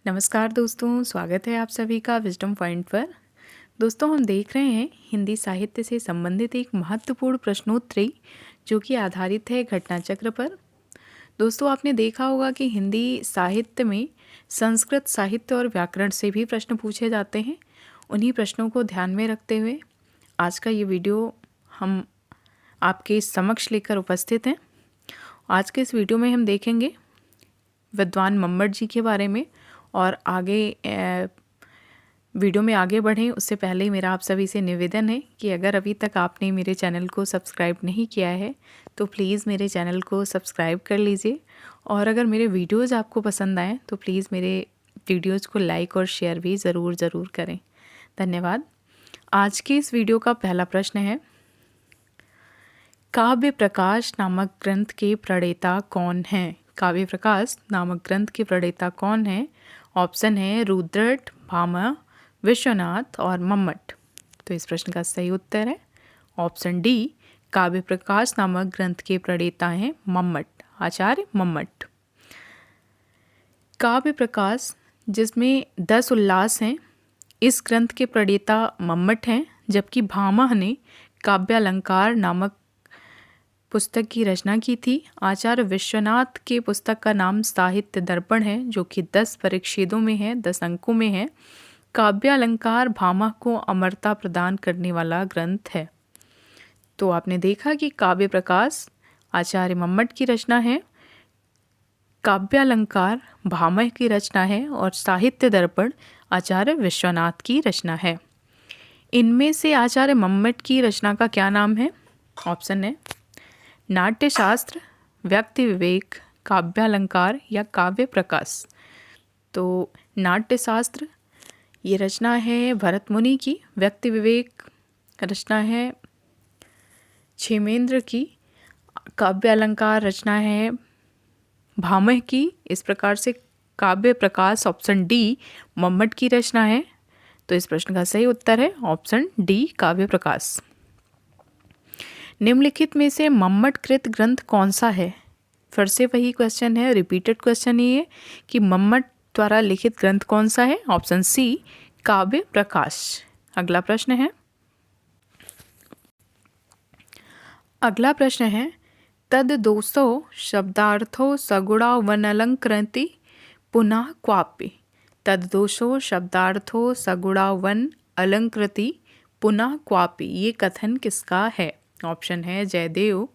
नमस्कार दोस्तों, स्वागत है आप सभी का विजडम पॉइंट पर। दोस्तों, हम देख रहे हैं हिंदी साहित्य से संबंधित एक महत्वपूर्ण प्रश्नोत्तरी जो कि आधारित है घटना चक्र पर। दोस्तों, आपने देखा होगा कि हिंदी साहित्य में संस्कृत साहित्य और व्याकरण से भी प्रश्न पूछे जाते हैं। उन्हीं प्रश्नों को ध्यान में रखते हुए आज का ये वीडियो हम आपके समक्ष लेकर उपस्थित हैं। आज के इस वीडियो में हम देखेंगे विद्वान मम्मट जी के बारे में। और आगे वीडियो में आगे बढ़ें उससे पहले मेरा आप सभी से निवेदन है कि अगर अभी तक आपने मेरे चैनल को सब्सक्राइब नहीं किया है तो प्लीज़ मेरे चैनल को सब्सक्राइब कर लीजिए। और अगर मेरे वीडियोज़ आपको पसंद आएँ तो प्लीज़ मेरे वीडियोज़ को लाइक और शेयर भी ज़रूर करें। धन्यवाद। आज के इस वीडियो का पहला प्रश्न है, काव्य प्रकाश नामक ग्रंथ के प्रणेता कौन हैं? काव्य प्रकाश नामक ग्रंथ के प्रणेता कौन हैं? ऑप्शन है रुद्रट, भामा, विश्वनाथ और मम्मट। तो इस प्रश्न का सही उत्तर है ऑप्शन डी, काव्य प्रकाश नामक ग्रंथ के प्रणेता हैं मम्मट, आचार्य मम्मट। काव्य प्रकाश जिसमें 10 उल्लास हैं, इस ग्रंथ के प्रणेता मम्मट हैं, जबकि भामा ने काव्यालंकार नामक पुस्तक की रचना की थी। आचार्य विश्वनाथ के पुस्तक का नाम साहित्य दर्पण है, जो कि 10 परिच्छेदों में है, 10 अंकों में है। काव्यालंकार भामा को अमरता प्रदान करने वाला ग्रंथ है। तो आपने देखा कि काव्य प्रकाश आचार्य मम्मट की रचना है, काव्यालंकार भामा की रचना है और साहित्य दर्पण आचार्य विश्वनाथ की रचना है। इनमें से आचार्य मम्मट की रचना का क्या नाम है? ऑप्शन है नाट्यशास्त्र, व्यक्ति विवेक, काव्यालंकार या काव्य प्रकाश। तो नाट्यशास्त्र ये रचना है भरत मुनि की, व्यक्ति विवेक रचना है क्षेमेंद्र की, काव्यालंकार रचना है भामह की। इस प्रकार से काव्य प्रकाश ऑप्शन डी मम्मट की रचना है। तो इस प्रश्न का सही उत्तर है ऑप्शन डी, काव्य प्रकाश। निम्नलिखित में से मम्मट कृत ग्रंथ कौन सा है? फिर से वही क्वेश्चन है, रिपीटेड क्वेश्चन ये है कि मम्मट द्वारा लिखित ग्रंथ कौन सा है? ऑप्शन सी, काव्य प्रकाश। अगला प्रश्न है तद दोषो शब्दार्थो सगुणा वनलंकृति पुनः क्वापि। तद दोषो शब्दार्थो सगुणा वन अलंकृति पुनः क्वापि, ये कथन किसका है? ऑप्शन है जयदेव,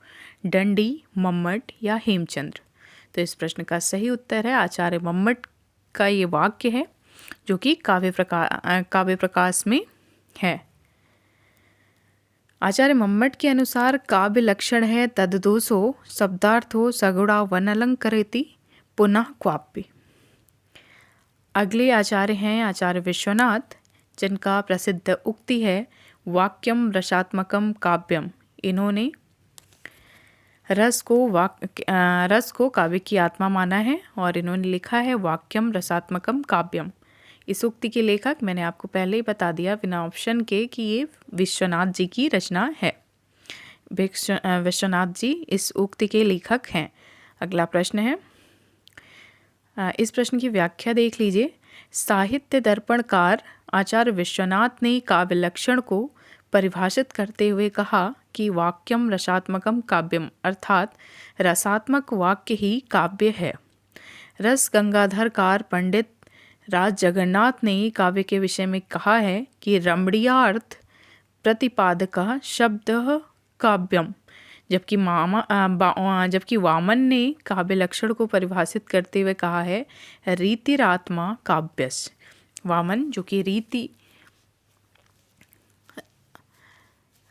दंडी, मम्मट या हेमचंद्र। तो इस प्रश्न का सही उत्तर है आचार्य मम्मट का ये वाक्य है, जो कि काव्य प्रकाश में है। आचार्य मम्मट के अनुसार काव्य लक्षण है तद्दोषो शब्दार्थो सगुणा वनलंकृति पुनः क्वापि। अगले आचार्य हैं आचार्य विश्वनाथ, जिनका प्रसिद्ध उक्ति है वाक्यम रसात्मकम काव्यम। इन्होंने रस को काव्य की आत्मा माना है और इन्होंने लिखा है वाक्यम रसात्मकम काव्यम। इस उक्ति के लेखक मैंने आपको पहले ही बता दिया बिना ऑप्शन के कि ये विश्वनाथ जी की रचना है। विश्वनाथ जी इस उक्ति के लेखक हैं। अगला प्रश्न है, इस प्रश्न की व्याख्या देख लीजिए। साहित्य दर्पणकार आचार्य विश्वनाथ ने काव्य लक्षण को परिभाषित करते हुए कहा कि वाक्यम रसात्मकम काव्यम, अर्थात रसात्मक वाक्य ही काव्य है। रस गंगाधरकार पंडित राज जगन्नाथ ने काव्य के विषय में कहा है कि रमणीयार्थ प्रतिपादक शब्द काव्यम, जबकि वामन ने काव्य लक्षण को परिभाषित करते हुए कहा है रीतिरात्मा काव्यस। वामन जो कि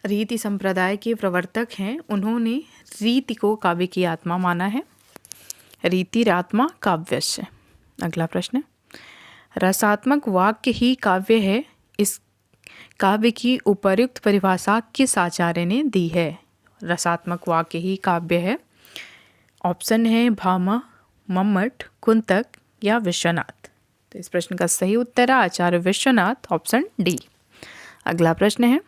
रीति संप्रदाय के प्रवर्तक हैं, उन्होंने रीति को काव्य की आत्मा माना है, रीतिरात्मा काव्यस्य। अगला प्रश्न, रसात्मक वाक्य ही काव्य है, इस काव्य की उपर्युक्त परिभाषा किस आचार्य ने दी है? रसात्मक वाक्य ही काव्य है। ऑप्शन है भामा, मम्मट, कुंतक या विश्वनाथ। तो इस प्रश्न का सही उत्तर है आचार्य विश्वनाथ, ऑप्शन डी। अगला प्रश्न है,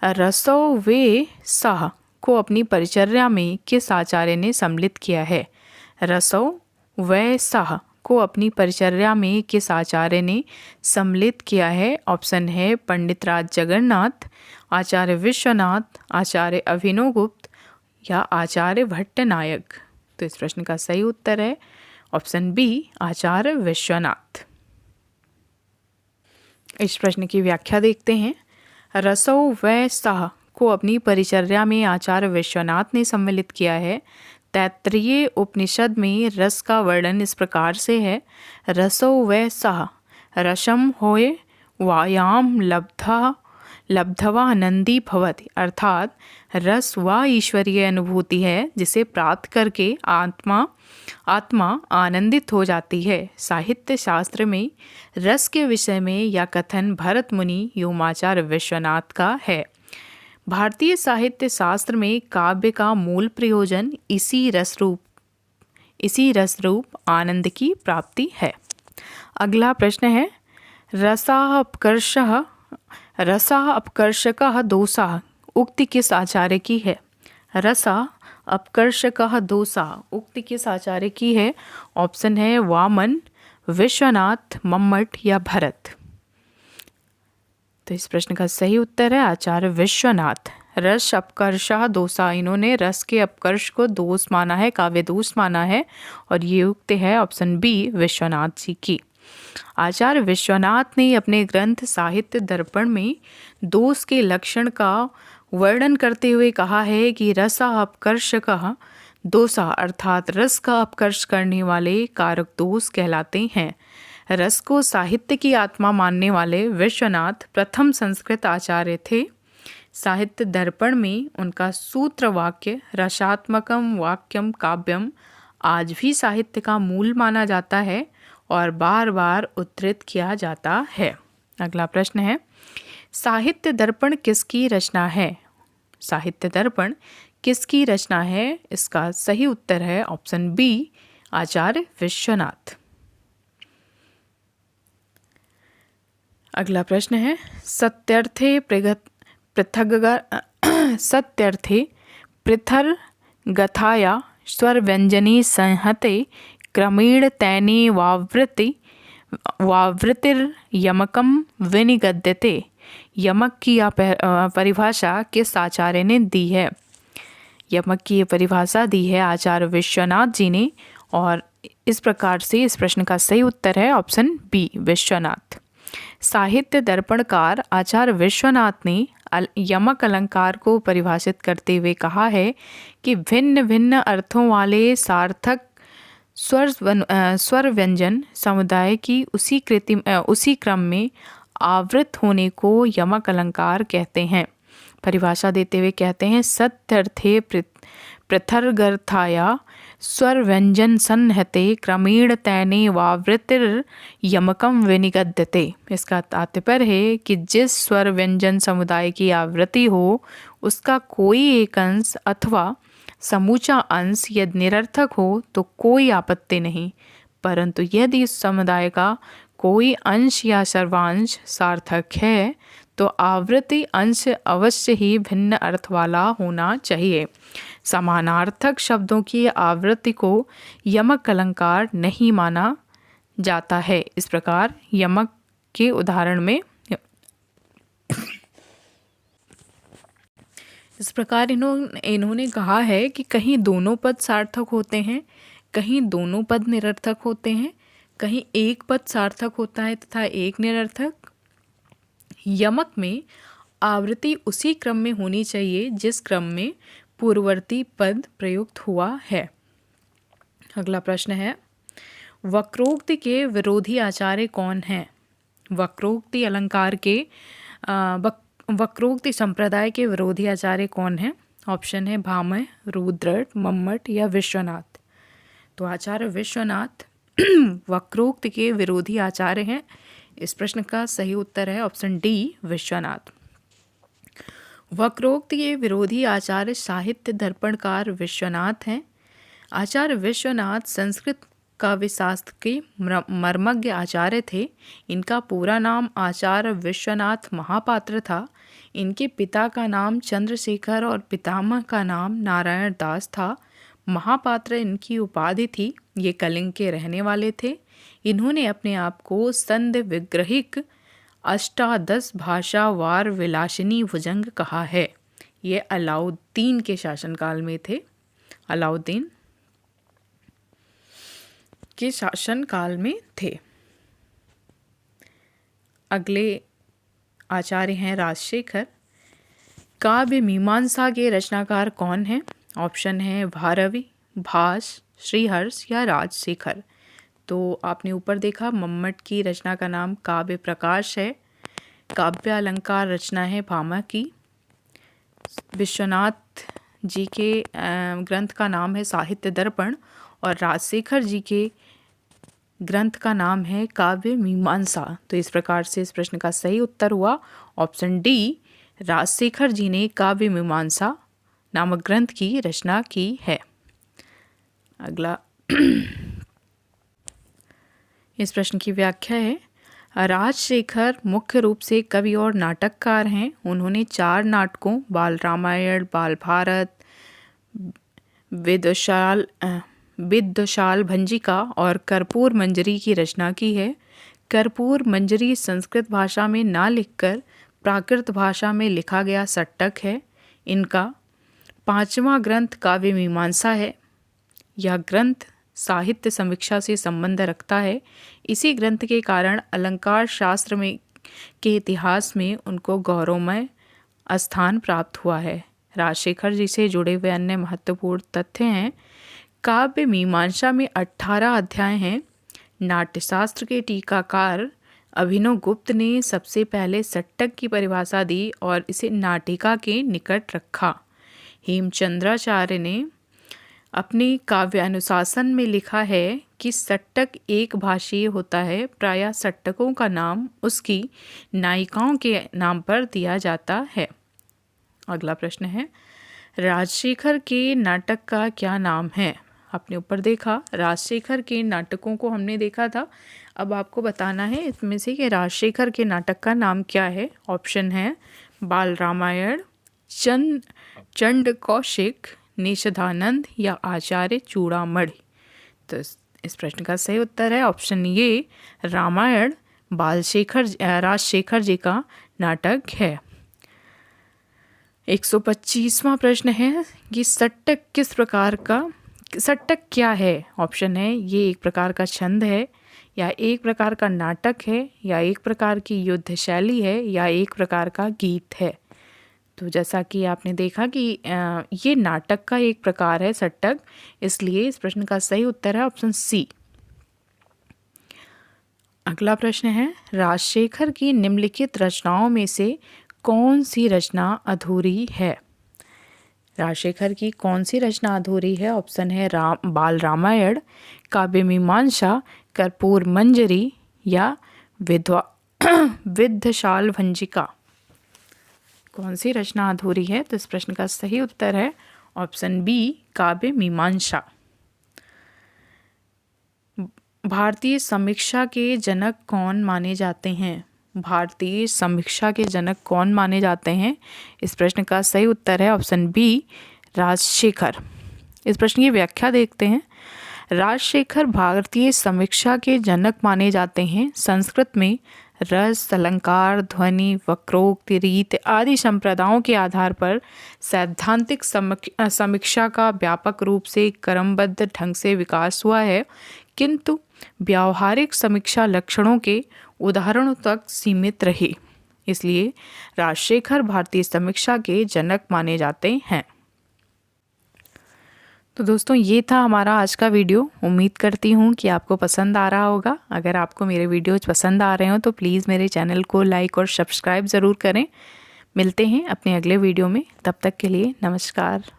रसो वे सह को अपनी परिचर्या में किस आचार्य ने सम्मिलित किया है? रसो व सह को अपनी परिचर्या में किस आचार्य ने सम्मिलित किया है? ऑप्शन है पंडित राज जगन्नाथ, आचार्य विश्वनाथ, आचार्य अभिनव गुप्त या आचार्य भट्टनायक। तो इस प्रश्न का सही उत्तर है ऑप्शन बी, आचार्य विश्वनाथ। इस प्रश्न की व्याख्या देखते हैं। रसौ व सः को अपनी परिचर्या में आचार्य विश्वनाथ ने सम्मिलित किया है। तैत्तरीय उपनिषद में रस का वर्णन इस प्रकार से है, रसौ व सः रसम होय वायाम लब्धवा नंदी भवति, अर्थात रस वह ईश्वरीय अनुभूति है जिसे प्राप्त करके आत्मा आनंदित हो जाती है। साहित्य शास्त्र में रस के विषय में यह कथन भरत मुनि योमाचार्य विश्वनाथ का है। भारतीय साहित्य शास्त्र में काव्य का मूल प्रयोजन इसी रस रूप आनंद की प्राप्ति है। अगला प्रश्न है, रसापकर्षकः दोषः उक्ति किस आचार्य की है? रसापकर्षकः दोषः उक्ति किस आचार्य की है? ऑप्शन है वामन, विश्वनाथ, मम्मट या भरत। तो इस प्रश्न का सही उत्तर है आचार्य विश्वनाथ। रस अपकर्षः दोषा, इन्होंने रस के अपकर्ष को दोष माना है, काव्य दोष माना है, और ये उक्ति है ऑप्शन बी, विश्वनाथ जी की। आचार्य विश्वनाथ ने अपने ग्रंथ साहित्य दर्पण में दोष के लक्षण का वर्णन करते हुए कहा है कि रसा अपकर्षकः दोषा, अर्थात रस का अपकर्ष करने वाले कारक दोष कहलाते हैं। रस को साहित्य की आत्मा मानने वाले विश्वनाथ प्रथम संस्कृत आचार्य थे। साहित्य दर्पण में उनका सूत्र वाक्य रसात्मकम वाक्यम काव्यम आज भी साहित्य का मूल माना जाता है और बार बार उद्धृत किया जाता है। अगला प्रश्न है, साहित्य दर्पण किसकी रचना है? साहित्य दर्पण किसकी रचना है? इसका सही उत्तर है ऑप्शन बी, आचार्य विश्वनाथ। अगला प्रश्न है, सत्यर्थे पृथर्गथाया स्वर व्यंजनी संहते क्रमेण तैने वावृतिर्यमकम विनिगद्यते। यमक की परिभाषा किस आचार्य ने दी है? यमक की परिभाषा दी है आचार्य विश्वनाथ जी ने, और इस प्रकार से इस प्रश्न का सही उत्तर है ऑप्शन बी, विश्वनाथ। साहित्य दर्पणकार आचार्य विश्वनाथ ने यमक अलंकार को परिभाषित करते हुए कहा है कि भिन्न भिन्न अर्थों वाले सार्थक स्वर व्यंजन समुदाय की उसी क्रम में आवृत होने को यमक अलंकार कहते हैं। परिभाषा देते हुए कहते हैं, सत्यर्थे पृथर्गर्थाया स्वर व्यंजन सन्हते क्रमेण तैने वावृतिर यमकम विनिगद्यते। इसका तात्पर्य है कि जिस स्वर व्यंजन समुदाय की आवृत्ति हो उसका कोई एक अंश अथवा समूचा अंश यदि निरर्थक हो तो कोई आपत्ति नहीं, परंतु यदि उस समुदाय का कोई अंश या सर्वांश सार्थक है तो आवृत्ति अंश अवश्य ही भिन्न अर्थ वाला होना चाहिए। समानार्थक शब्दों की आवृत्ति को यमक अलंकार नहीं माना जाता है। इस प्रकार यमक के उदाहरण में इस प्रकार इन्होंने कहा है कि कहीं दोनों पद सार्थक होते हैं, कहीं दोनों पद निरर्थक होते हैं, कहीं एक पद सार्थक होता है तथा एक निरर्थक। यमक में आवृत्ति उसी क्रम में होनी चाहिए जिस क्रम में पूर्ववर्ती पद प्रयुक्त हुआ है। अगला प्रश्न है, वक्रोक्ति के विरोधी आचार्य कौन हैं? वक्रोक्ति अलंकार के वक्रोक्ति संप्रदाय के विरोधी आचार्य कौन हैं? ऑप्शन है भामह, रुद्रट, मम्मट या विश्वनाथ। तो आचार्य विश्वनाथ वक्रोक्ति के विरोधी आचार्य हैं। इस प्रश्न का सही उत्तर है ऑप्शन डी, विश्वनाथ। वक्रोक्ति के विरोधी आचार्य साहित्य दर्पणकार विश्वनाथ हैं। आचार्य विश्वनाथ संस्कृत काव्यशास्त्र के मर्मज्ञ आचार्य थे। इनका पूरा नाम आचार्य विश्वनाथ महापात्र था। इनके पिता का नाम चंद्रशेखर और पितामह का नाम नारायण दास था। महापात्र इनकी उपाधि थी। ये कलिंग के रहने वाले थे। इन्होंने अपने आप को संध विग्रहिक अष्टादश भाषावार विलासिनी भुजंग कहा है। ये अलाउद्दीन के शासनकाल में थे। अलाउद्दीन के शासनकाल में थे। अगले आचार्य हैं राजशेखर। काव्य मीमांसा के रचनाकार कौन हैं? ऑप्शन है भारवी, भास, श्रीहर्ष या राजशेखर। तो आपने ऊपर देखा मम्मट की रचना का नाम काव्य प्रकाश है। काव्य अलंकार रचना है भामा की। विश्वनाथ जी के ग्रंथ का नाम है साहित्य दर्पण और राजशेखर जी के ग्रंथ का नाम है काव्य मीमांसा। तो इस प्रकार से इस प्रश्न का सही उत्तर हुआ ऑप्शन डी, राजशेखर जी ने काव्य मीमांसा नामक ग्रंथ की रचना की है। अगला इस प्रश्न की व्याख्या है। राजशेखर मुख्य रूप से कवि और नाटककार हैं। उन्होंने 4 नाटकों बाल रामायण, बाल भारत, विद्वशाल भंजिका और कर्पूर मंजरी की रचना की है। कर्पूर मंजरी संस्कृत भाषा में ना लिखकर प्राकृत भाषा में लिखा गया सट्टक है। इनका 5वां ग्रंथ काव्य मीमांसा है। यह ग्रंथ साहित्य समीक्षा से संबंध रखता है। इसी ग्रंथ के कारण अलंकार शास्त्र में के इतिहास में उनको गौरवमय स्थान प्राप्त हुआ है। राजशेखर जी से जुड़े हुए अन्य महत्वपूर्ण तथ्य हैं। काव्य मीमांसा में 18 अध्याय हैं। नाट्यशास्त्र के टीकाकार अभिनव गुप्त ने सबसे पहले सट्टक की परिभाषा दी और इसे नाटिका के निकट रखा। हेमचंद्राचार्य ने अपने काव्य अनुशासन में लिखा है कि सट्टक एक भाषीय होता है। प्रायः सट्टकों का नाम उसकी नायिकाओं के नाम पर दिया जाता है। अगला प्रश्न है राजशेखर के नाटक का क्या नाम है? आपने ऊपर देखा राजशेखर के नाटकों को हमने देखा था। अब आपको बताना है इसमें से कि राजशेखर के नाटक का नाम क्या है। ऑप्शन है बाल रामायण, चंड कौशिक, निषधानंद या आचार्य चूड़ामणि। तो इस प्रश्न का सही उत्तर है ऑप्शन ये, रामायण राजशेखर जी का नाटक है। 125वां प्रश्न है कि सट्टक क्या है? ऑप्शन है ये एक प्रकार का छंद है, या एक प्रकार का नाटक है, या एक प्रकार की युद्ध शैली है, या एक प्रकार का गीत है। तो जैसा कि आपने देखा कि ये नाटक का एक प्रकार है सट्टक, इसलिए इस प्रश्न का सही उत्तर है ऑप्शन सी। अगला प्रश्न है राजशेखर की निम्नलिखित रचनाओं में से कौन सी रचना अधूरी है? राजशेखर की कौन सी रचना अधूरी है? ऑप्शन है बाल रामायण, काव्य मीमांसा, कर्पूर मंजरी या विद्वशाल भंजिका। कौन सी रचना अधूरी है? तो इस प्रश्न का सही उत्तर है ऑप्शन बी, काव्य मीमांसा। भारतीय समीक्षा के जनक कौन माने जाते हैं? भारतीय समीक्षा के जनक कौन माने जाते हैं? इस प्रश्न का सही उत्तर है ऑप्शन बी, राजशेखर। इस प्रश्न की व्याख्या देखते हैं। राजशेखर भारतीय समीक्षा के जनक माने जाते हैं। संस्कृत में रस, अलंकार, ध्वनि, वक्रोक्ति, रीत आदि संप्रदायों के आधार पर सैद्धांतिक समीक्षा का व्यापक रूप से क्रमबद्ध ढंग से विकास हुआ है, किंतु व्यावहारिक समीक्षा लक्षणों के उदाहरणों तक सीमित रही। इसलिए राजशेखर भारतीय समीक्षा के जनक माने जाते हैं। तो दोस्तों ये था हमारा आज का वीडियो। उम्मीद करती हूँ कि आपको पसंद आ रहा होगा। अगर आपको मेरे वीडियोज पसंद आ रहे हो तो प्लीज़ मेरे चैनल को लाइक और सब्सक्राइब ज़रूर करें। मिलते हैं अपने अगले वीडियो में, तब तक के लिए नमस्कार।